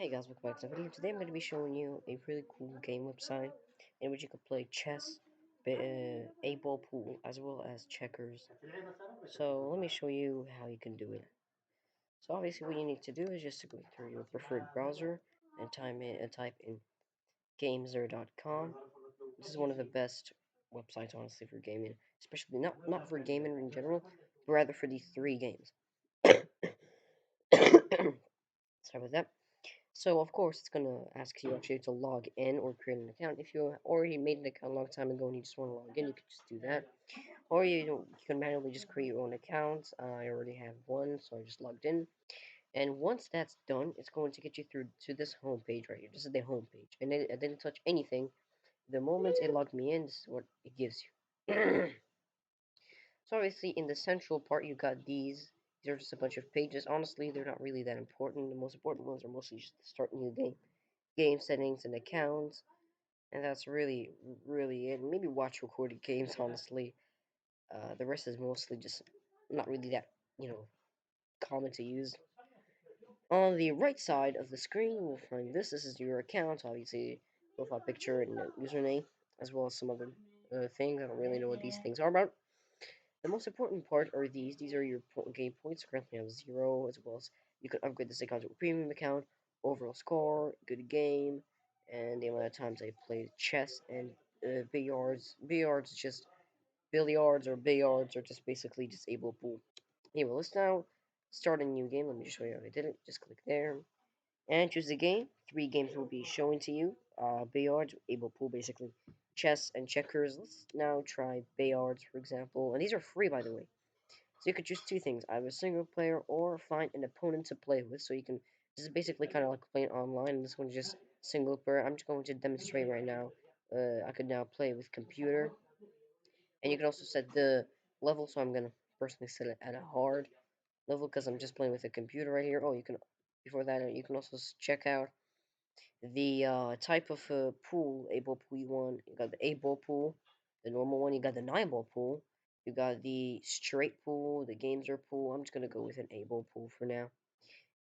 Hey guys, welcome back to the video. Today I'm going to be showing you a really cool game website in which you can play chess, a ball pool, as well as checkers. So let me show you how you can do it. So obviously what you need to do is just to go through your preferred browser and type in Gamezer.com. This is one of the best websites honestly for gaming, especially not for gaming in general, but rather for these three games. Sorry about that. So of course it's gonna ask you actually to log in or create an account. If you already made an account a long time ago and you just want to log in, you can just do that. Or you can manually just create your own account. I already have one, so I just logged in. And once that's done, it's going to get you through to this home page right here. This is the home page, and I didn't touch anything. The moment it logged me in, this is what it gives you. So obviously in the central part you got these. These are just a bunch of pages. Honestly, they're not really that important. The most important ones are mostly just to start a new game settings and accounts, and that's really it. Maybe watch recorded games, honestly. The rest is mostly just not really that, you know, common to use. On the right side of the screen, we'll find this. This is your account, obviously, profile picture and username, as well as some other things. I don't really know what these things are about. The most important part are these. These are your game points. Currently, I have 0, as well as you can upgrade this account to a premium account, overall score, good game, and the amount of times I played chess and billiards. Billiards or just basically disable pool. Anyway, let's now start a new game. Let me just show you how I did it. Just click there and choose the game. 3 games will be showing to you. Billiards, able pool, basically chess and checkers. Let's now try billiards, for example. And these are free, by the way. So you could choose 2 things, either single player or find an opponent to play with. So you can, this is basically kind of like playing online, and this one's just single player. I'm just going to demonstrate right now. I could now play with computer, and you can also set the level. So I'm gonna personally set it at a hard level because I'm just playing with a computer right here. Oh, you can, before that, you can also check out the type of pool, 8 ball pool you want. You got the 8 ball pool, the normal one. You got the 9 ball pool. You got the straight pool, the Gamezer pool. I'm just gonna go with an 8 ball pool for now.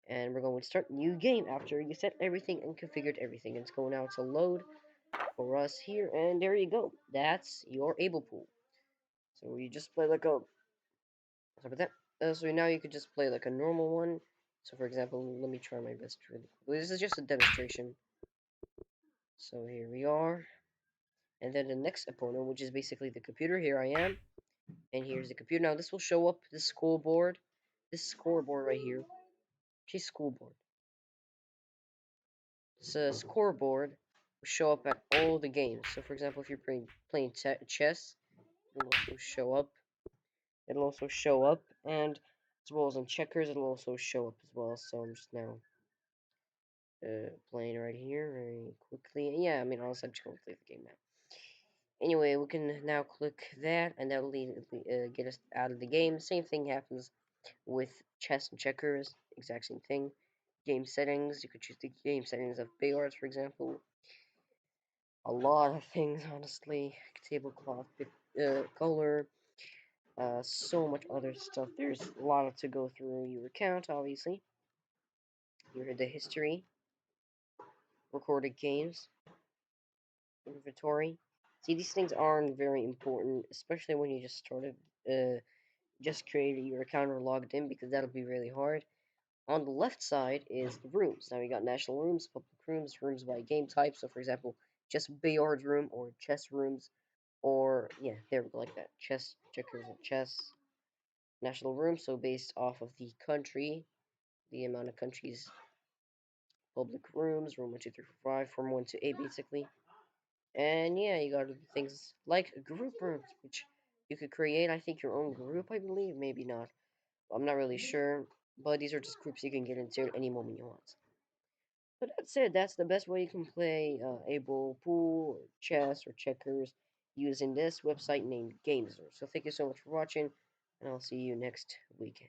And we're going to start new game after you set everything and configured everything. It's going now to load for us here, and there you go. That's your 8 ball pool. So you just play like a. Sorry about that. So now you could just play like a normal one. So for example, let me try my best really quickly. This is just a demonstration. So here we are. And then the next opponent, which is basically the computer. Here I am, and here's the computer. Now this will show up the scoreboard, this scoreboard right here. She's scoreboard. This scoreboard will show up at all the games. So for example, if you're playing chess, it'll also show up. It'll also show up, and as well as on checkers, it'll also show up as well. So I'm just now playing right here very quickly. Yeah, I mean, honestly, I'm just gonna play the game now. Anyway, we can now click that, and that'll get us out of the game. Same thing happens with chess and checkers, exact same thing. Game settings, you could choose the game settings of billiards, for example. A lot of things, honestly. Tablecloth, color, so much other stuff. There's a lot to go through your account, obviously. Here the history, recorded games, inventory. See, these things aren't very important, especially when you just just created your account or logged in, because that'll be really hard. On the left side is the rooms. Now we got national rooms, public rooms, rooms by game type. So for example, just billiards room or chess rooms, or yeah, there we go, like that. Chess, checkers, and chess. National room, so based off of the country, the amount of countries. Public rooms, room 1, 2, 3, 4, 5, from 1 to 8 basically. And yeah, you got things like group rooms, which you could create, I think, your own group, I believe. Maybe not. I'm not really sure. But these are just groups you can get into at any moment you want. But that's it. That's the best way you can play able pool, or chess, or checkers using this website named Gamezer. So thank you so much for watching, and I'll see you next weekend.